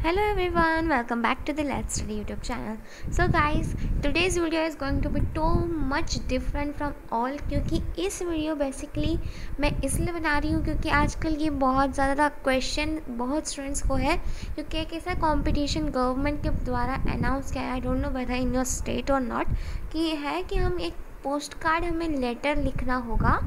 Hello everyone, welcome back to the Let's Study YouTube channel. So guys, today's video is going to be too much different from all क्योंकि इस video basically मैं इसलिए बना रही हूँ क्योंकि आजकल ये बहुत ज़्यादा क्वेश्चन बहुत स्टूडेंट्स को है क्योंकि एक ऐसा कंपटीशन गवर्नमेंट के द्वारा अनाउंस किया है, I don't know whether in your state और नॉट, कि ये है कि हम एक पोस्ट कार्ड हमें लेटर लिखना होगा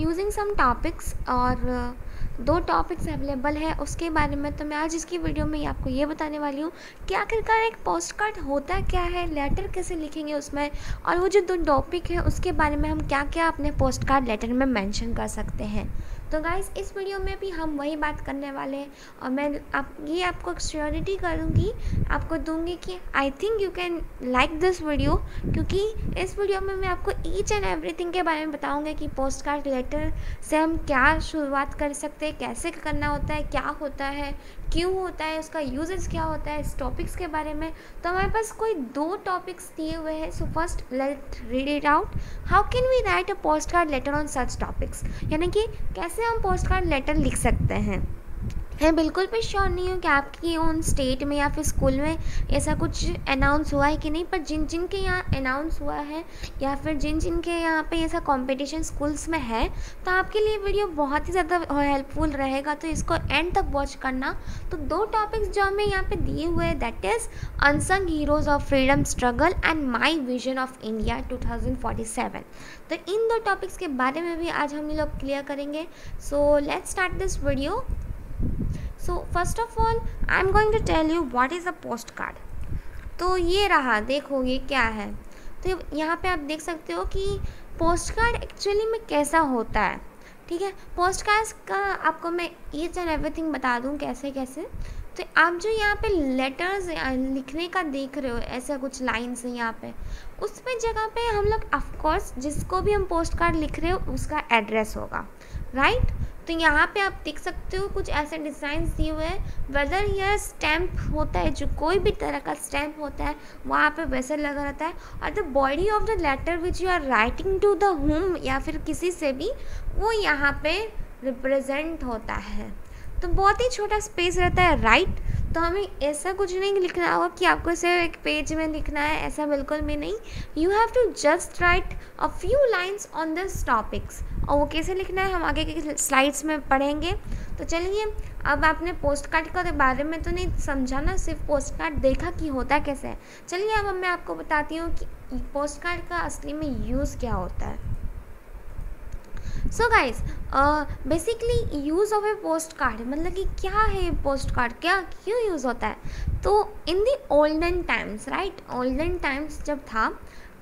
यूजिंग सम टॉपिक्स और दो टॉपिक्स अवेलेबल है उसके बारे में। तो मैं आज इसकी वीडियो में आपको ये बताने वाली हूँ कि आखिरकार एक पोस्ट कार्ड होता क्या है, लेटर कैसे लिखेंगे उसमें, और वो जो दो टॉपिक है उसके बारे में हम क्या क्या अपने पोस्ट कार्ड लेटर में मेंशन कर सकते हैं। तो गाइस, इस वीडियो में भी हम वही बात करने वाले हैं और मैं आपको श्योरिटी करूँगी, आपको दूंगी कि I think you can like this video, क्योंकि इस वीडियो में मैं आपको ईच एंड एवरीथिंग के बारे में बताऊँगी कि पोस्ट कार्ड लेटर से हम क्या शुरुआत कर सकते हैं, कैसे करना होता है, क्या होता है, क्यों होता है, उसका यूजेस क्या होता है, इस टॉपिक्स के बारे में। तो हमारे पास कोई दो टॉपिक्स दिए हुए हैं। So first let read it out, how can we write a post card letter on such topics, यानी कि कैसे हम पोस्ट कार्ड लेटर लिख सकते हैं। मैं बिल्कुल भी श्योर नहीं हूँ कि आपकी ओन स्टेट में या फिर स्कूल में ऐसा कुछ अनाउंस हुआ है कि नहीं, पर जिन जिन के यहाँ अनाउंस हुआ है या फिर जिन जिन के यहाँ पे ऐसा कंपटीशन स्कूल्स में है, तो आपके लिए वीडियो बहुत ही ज़्यादा हेल्पफुल रहेगा। तो इसको एंड तक वॉच करना। तो दो टॉपिक्स जो हमें यहाँ पे दिए हुए हैं, that is unsung heroes of freedom struggle and my vision of India 2047। तो इन दो टॉपिक्स के बारे में भी आज हम लोग क्लियर करेंगे। So let's start this video. So first of all I am going to tell you what is a post card. तो ये रहा, देखो ये क्या है। तो यहाँ पे आप देख सकते हो कि पोस्ट कार्ड एक्चुअली में कैसा होता है। ठीक है, पोस्ट कार्ड का आपको मैं ईच एंड एवरीथिंग बता दूँ कैसे कैसे। तो आप जो यहाँ पे लेटर्स लिखने का देख रहे हो, ऐसा कुछ लाइन्स है यहाँ पे, उस पे जगह पे हम लोग ऑफकोर्स जिसको भी हम पोस्ट कार्ड लिख रहे हो उसका एड्रेस होगा, राइट। तो यहाँ पे आप देख सकते हो कुछ ऐसे डिज़ाइंस दिए हुए हैं, वेदर यह स्टैम्प होता है, जो कोई भी तरह का स्टैम्प होता है वहाँ पे वैसे लगा रहता है, और the body of the letter which you are writing to the home या फिर किसी से भी, वो यहाँ पे रिप्रेजेंट होता है। तो बहुत ही छोटा स्पेस रहता है, राइट। तो हमें ऐसा कुछ नहीं लिखना होगा कि आपको इसे एक पेज में लिखना है, ऐसा बिल्कुल भी नहीं। You have to just write a few lines on this topics, और वो कैसे लिखना है हम आगे के स्लाइड्स में पढ़ेंगे। तो चलिए, अब आपने पोस्ट कार्ड के बारे में तो नहीं समझा ना, सिर्फ पोस्ट कार्ड देखा कि होता कैसे है। चलिए अब मैं आपको बताती हूँ कि पोस्ट कार्ड का असली में यूज़ क्या होता है। So guys, basically use of A post card मतलब कि क्या है पोस्ट कार्ड, क्या क्यों यूज़ होता है। तो in the olden times, right, olden times जब था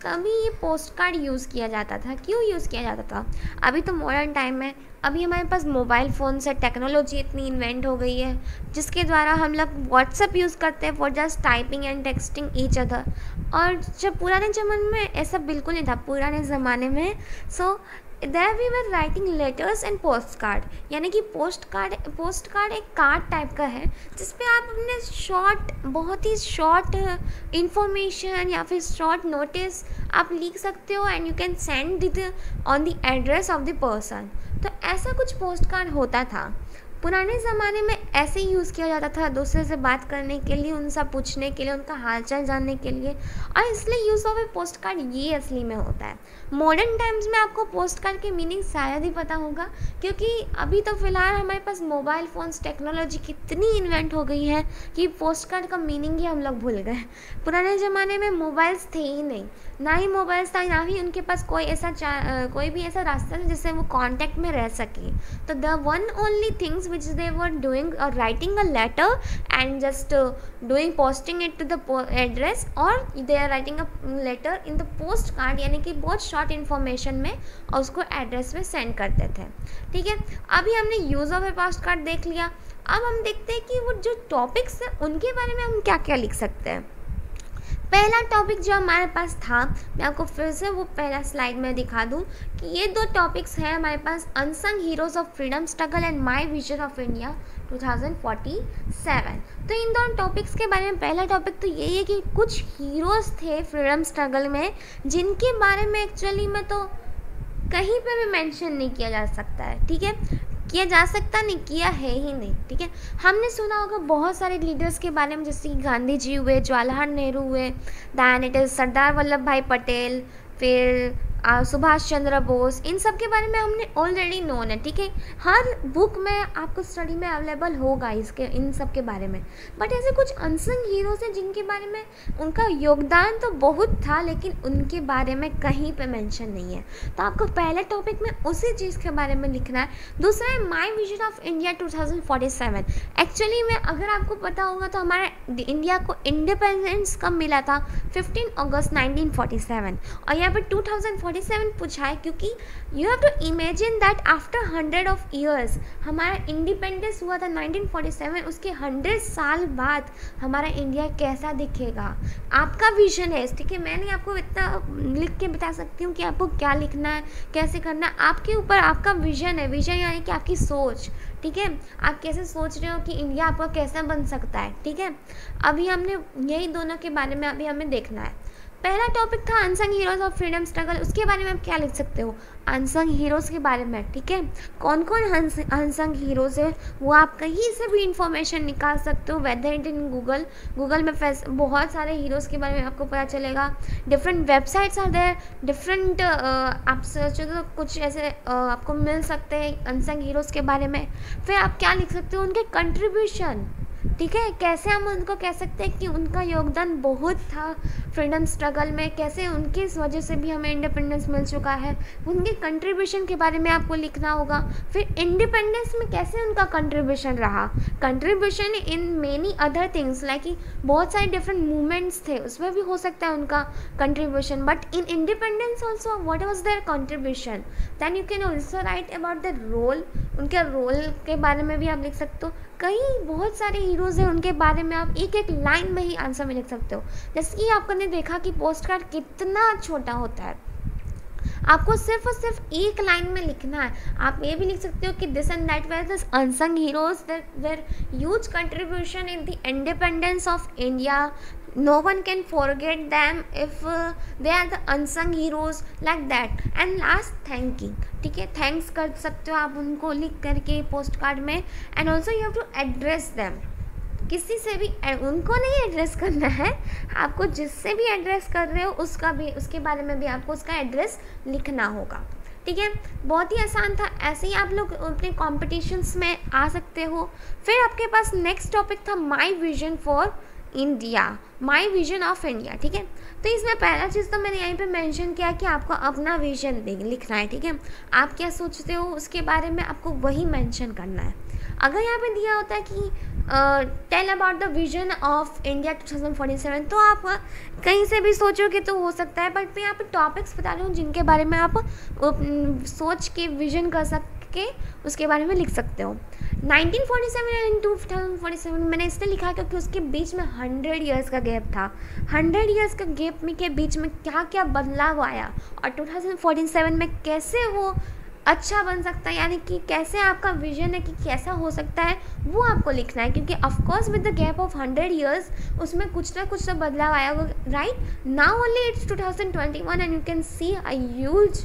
तभी ये पोस्ट कार्ड यूज़ किया जाता था। क्यों यूज़ किया जाता था? अभी तो मॉडर्न टाइम है, अभी हमारे पास मोबाइल फ़ोन से टेक्नोलॉजी इतनी इन्वेंट हो गई है जिसके द्वारा हम लोग व्हाट्सएप यूज़ करते हैं for just typing and texting each other. और जब पुराने ज़माने में ऐसा बिल्कुल नहीं था, पुराने ज़माने में so there we were writing letters and post card, यानी कि पोस्ट कार्ड एक कार्ड टाइप का है जिसपे आप अपने शॉर्ट, बहुत ही शॉर्ट इंफॉर्मेशन या फिर शॉर्ट नोटिस आप लिख सकते हो and you can send it on the address of the person. तो ऐसा कुछ पोस्ट कार्ड होता था पुराने ज़माने में, ऐसे ही यूज़ किया जाता था दूसरे से बात करने के लिए, उनसे पूछने के लिए, उनका हालचाल जानने के लिए, और इसलिए use of A post card ये असली में होता है। मॉडर्न टाइम्स में आपको पोस्ट कार्ड की मीनिंग शायद ही पता होगा, क्योंकि अभी तो फ़िलहाल हमारे पास मोबाइल फ़ोन्स, टेक्नोलॉजी कितनी इन्वेंट हो गई है कि पोस्ट कार्ड का मीनिंग ही हम लोग भूल गए। पुराने ज़माने में मोबाइल्स थे ही नहीं, ना ही मोबाइल्स था, ना ही उनके पास कोई भी ऐसा रास्ता था जिससे वो कांटेक्ट में रह सके। तो the one only things which they were doing writing a letter and just posting it to the address, or they are writing a letter in the post card, यानी कि बहुत शॉर्ट इन्फॉर्मेशन में और उसको एड्रेस में send करते थे। ठीक है, अभी हमने use of A post card देख लिया। अब हम देखते हैं कि वो जो टॉपिक्स हैं उनके बारे में हम क्या क्या लिख सकते हैं। पहला टॉपिक जो हमारे पास था, मैं आपको फिर से वो पहला स्लाइड में दिखा दूं कि ये दो टॉपिक्स हैं हमारे पास, unsung heroes of freedom struggle and my vision of India 2047। तो इन दोनों टॉपिक्स के बारे में पहला टॉपिक तो यही है कि कुछ हीरोज़ थे फ्रीडम स्ट्रगल में जिनके बारे में एक्चुअली में तो कहीं पे भी मेंशन नहीं किया जा सकता है। ठीक है, किया जा सकता नहीं, किया है ही नहीं, ठीक है। हमने सुना होगा बहुत सारे लीडर्स के बारे में, जैसे कि गांधी जी हुए, जवाहरलाल नेहरू हुए, दैन इट इज़ सरदार वल्लभ भाई पटेल, फिर सुभाष चंद्र बोस, इन सब के बारे में हमने ऑलरेडी नोन है, ठीक है। हर बुक में आपको स्टडी में अवेलेबल होगा इसके, इन सब के बारे में। बट ऐसे कुछ अनसंग हीरोज़ हैं जिनके बारे में उनका योगदान तो बहुत था, लेकिन उनके बारे में कहीं पे मेंशन नहीं है। तो आपको पहले टॉपिक में उसी चीज़ के बारे में लिखना है। दूसरा है my vision of India 2047। Actually में अगर आपको पता होगा तो हमारे इंडिया को इंडिपेंडेंस कब मिला था, 15 अगस्त 1947। और यहाँ पर 2047 पूछा है क्योंकि you have to imagine that after 100 of years हमारा इंडिपेंडेंस हुआ था 1947, उसके 100 साल बाद हमारा इंडिया कैसा दिखेगा। आपका विजन है, ठीक है। मैं नहीं आपको इतना लिख के बता सकती हूँ कि आपको क्या लिखना है, कैसे करना है, आपके ऊपर आपका विजन है। विजन यानी कि आपकी सोच, ठीक है। आप कैसे सोच रहे हो कि इंडिया आपका कैसा बन सकता है, ठीक है। अभी हमने यही दोनों के बारे में अभी हमें देखना है। पहला टॉपिक था unsung heroes of freedom struggle. उसके बारे में आप क्या लिख सकते हो, अनसंग हीरोज़ के बारे में, ठीक है। कौन कौन अनसंग हीरोज़ है वो आप कहीं से भी इंफॉर्मेशन निकाल सकते हो, वेदर इट इन गूगल में बहुत सारे हीरोज़ के बारे में आपको पता चलेगा। Different websites are there, different आप सोचो तो कुछ ऐसे आपको मिल सकते हैं अनसंग हीरोज़ के बारे में। फिर आप क्या लिख सकते हो, उनके कंट्रीब्यूशन, ठीक है। कैसे हम उनको कह सकते हैं कि उनका योगदान बहुत था फ्रीडम स्ट्रगल में, कैसे उनकी वजह से भी हमें इंडिपेंडेंस मिल चुका है, उनके कंट्रीब्यूशन के बारे में आपको लिखना होगा। फिर इंडिपेंडेंस में कैसे उनका कंट्रीब्यूशन रहा, contribution in many other things like कि बहुत सारे डिफरेंट मूवमेंट्स थे, उसमें भी हो सकता है उनका contribution. But in independence also what was their contribution, then you can also write about the role, उनके रोल के बारे में भी आप लिख सकते हो। कई बहुत सारे हीरोज़ हैं, उनके बारे में आप एक एक लाइन में ही आंसर में लिख सकते हो। जैसे कि आपने देखा कि पोस्ट कार्ड कितना छोटा होता है, आपको सिर्फ और सिर्फ एक लाइन में लिखना है। आप ये भी लिख सकते हो कि this and that were this unsung heroes their huge contribution in the independence of India, no one can forget them if they are the unsung heroes like that। and last thanking, ठीक है। Thanks कर सकते हो आप उनको लिख करके post card में। And also you have to address them, किसी से भी उनको नहीं एड्रेस करना है, आपको जिससे भी एड्रेस कर रहे हो उसका भी, उसके बारे में भी आपको उसका एड्रेस लिखना होगा, ठीक है। बहुत ही आसान था। ऐसे ही आप लोग अपने कॉम्पिटिशन्स में आ सकते हो। फिर आपके पास नेक्स्ट टॉपिक था my vision for India, my vision of India, ठीक है। तो इसमें पहला चीज़ तो मैंने यहीं पे मेंशन किया कि आपको अपना विजन लिखना है, ठीक है। आप क्या सोचते हो उसके बारे में आपको वही मेंशन करना है। अगर यहाँ पे दिया होता है कि tell about the vision of India 2047, तो आप कहीं से भी सोचोगे तो हो सकता है। बट मैं यहाँ पे टॉपिक्स बता रही हूँ जिनके बारे में आप सोच के विजन कर सके, उसके बारे में लिख सकते हो। 1947 एंड 2047 मैंने इसलिए लिखा क्योंकि उसके बीच में 100 ईयर्स का गैप था। 100 ईयर्स का गैप में के बीच में क्या क्या बदलाव आया और 2047 में कैसे वो अच्छा बन सकता है, यानी कि कैसे आपका विजन है कि कैसा हो सकता है, वो आपको लिखना है। क्योंकि of course with the gap of 100 years उसमें कुछ ना कुछ तो बदलाव आया होगा, right. Now only it's 2021 and you can see a huge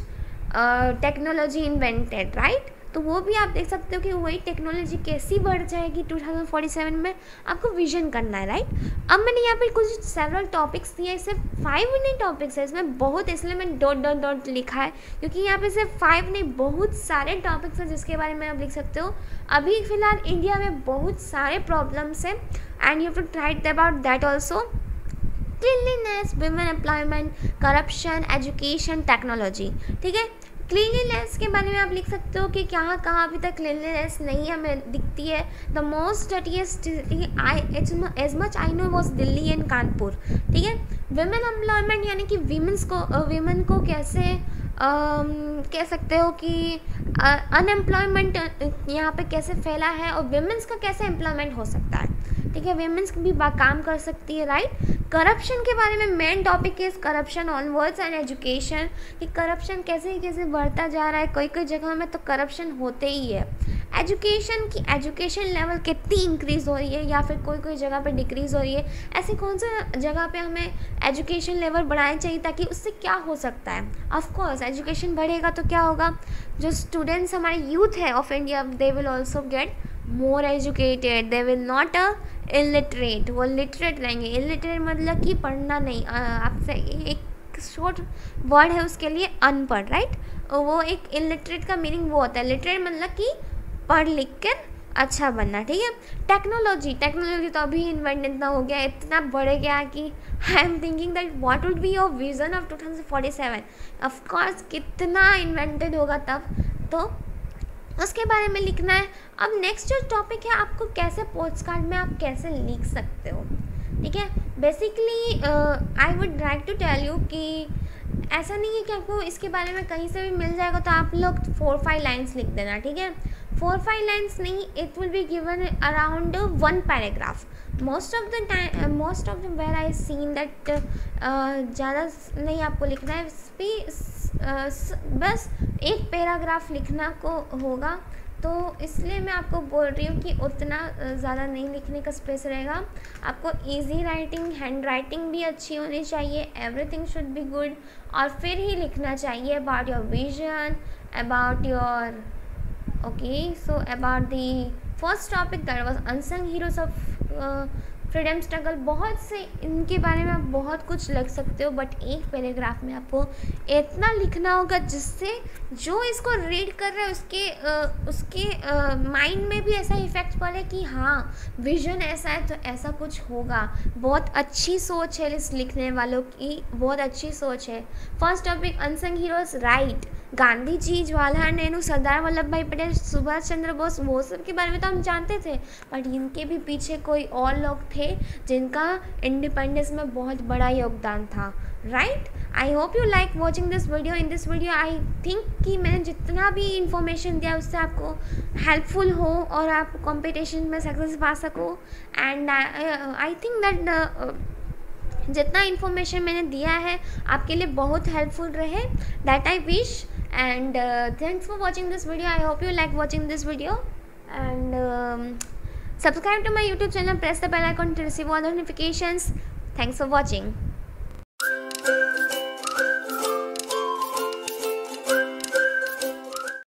technology invented, right. तो वो भी आप देख सकते हो कि वही टेक्नोलॉजी कैसी बढ़ जाएगी 2047 में, आपको विजन करना है, राइट। अब मैंने यहाँ पे कुछ सेवरल टॉपिक्स दिए, इसे 5 नहीं टॉपिक्स है इसमें बहुत, इसलिए मैंने डॉट डॉट डॉट लिखा है क्योंकि यहाँ पे सिर्फ 5 नहीं बहुत सारे टॉपिक्स हैं जिसके बारे में आप लिख सकते हो। अभी फ़िलहाल इंडिया में बहुत सारे प्रॉब्लम्स हैं and you have to write about that also. Cleanliness, women employment, corruption, education, technology, ठीक है। क्लीनलीनेस के बारे में आप लिख सकते हो कि कहाँ कहाँ अभी तक क्लीनलीनेस नहीं हमें दिखती है। The most dirtiest as much I know was Delhi and Kanpur, ठीक है। विमेन एम्प्लॉयमेंट यानी कि वीमेन को कैसे कह सकते हो कि अनएम्प्लॉयमेंट यहाँ पे कैसे फैला है और विमेंस का कैसे एम्प्लॉयमेंट हो सकता है, ठीक है, वेमेंस भी काम कर सकती है, राइट। करप्शन के बारे में main topic is corruption onwards and education, कि करप्शन कैसे कैसे बढ़ता जा रहा है, कोई कोई जगह में तो करप्शन होते ही है। एजुकेशन की एजुकेशन लेवल कितनी इंक्रीज़ हो रही है या फिर कोई कोई जगह पे डिक्रीज़ हो रही है, ऐसी कौन सा जगह पे हमें एजुकेशन लेवल बढ़ाना चाहिए ताकि उससे क्या हो सकता है। ऑफ कोर्स एजुकेशन बढ़ेगा तो क्या होगा, जो स्टूडेंट्स हमारे यूथ है of India, they will also get more educated, they will not illiterate, वो लिटरेट रहेंगे। इलिटरेट मतलब कि पढ़ना नहीं, आपसे एक शॉर्ट वर्ड है उसके लिए, अनपढ़, राइट। वो एक इलिटरेट का मीनिंग वो होता है, लिटरेट मतलब कि पढ़ लिख कर अच्छा बनना, ठीक है। टेक्नोलॉजी तो अभी इन्वेंट इतना हो गया, इतना बढ़ गया कि I am thinking that what would be your vision of 2047। Of course कितना इन्वेंटेड होगा तब, तो उसके बारे में लिखना है। अब नेक्स्ट जो टॉपिक है, आपको कैसे पोस्टकार्ड में आप कैसे लिख सकते हो, ठीक है। Basically I would like to tell you कि ऐसा नहीं है कि आपको इसके बारे में कहीं से भी मिल जाएगा तो आप लोग 4-5 लाइन्स लिख देना, ठीक है। 4-5 लाइन्स नहीं, it will be given around 1 paragraph. Most of the where I seen that ज़्यादा नहीं आपको लिखना है, बस एक पैराग्राफ लिखना को होगा, तो इसलिए मैं आपको बोल रही हूँ कि उतना ज़्यादा नहीं लिखने का स्पेस रहेगा। आपको इजी राइटिंग, हैंड राइटिंग भी अच्छी होनी चाहिए, एवरीथिंग शुड बी गुड, और फिर ही लिखना चाहिए about your vision, about your so about the first topic that was unsung heroes of freedom struggle. बहुत से इनके बारे में आप बहुत कुछ लिख सकते हो, बट एक पैराग्राफ में आपको इतना लिखना होगा जिससे जो इसको रीड कर रहे हैं उसके माइंड में भी ऐसा इफेक्ट पड़े कि हाँ विजन ऐसा है तो ऐसा कुछ होगा। बहुत अच्छी सोच है इस लिखने वालों की, बहुत अच्छी सोच है। First topic unsung heroes, right. Gandhi ji, Jawaharlal Nehru, Sardar Vallabh Bhai Patel, Subhash Chandra Bose, वो सब के बारे में तो हम जानते थे, बट इनके भी पीछे कोई और लोग थे जिनका इंडिपेंडेंस में बहुत बड़ा योगदान था, right. I hope you like watching this video. In this video I think कि मैंने जितना भी इंफॉर्मेशन दिया उससे आपको हेल्पफुल हो और आप कंपटीशन में सक्सेस पा सको। एंड आई थिंक दैट जितना इन्फॉर्मेशन मैंने दिया है आपके लिए बहुत हेल्पफुल रहे, that I wish. And thanks for watching this video. I hope you like watching this video, and subscribe to my YouTube channel, press the bell icon to receive all the notifications. Thanks for watching.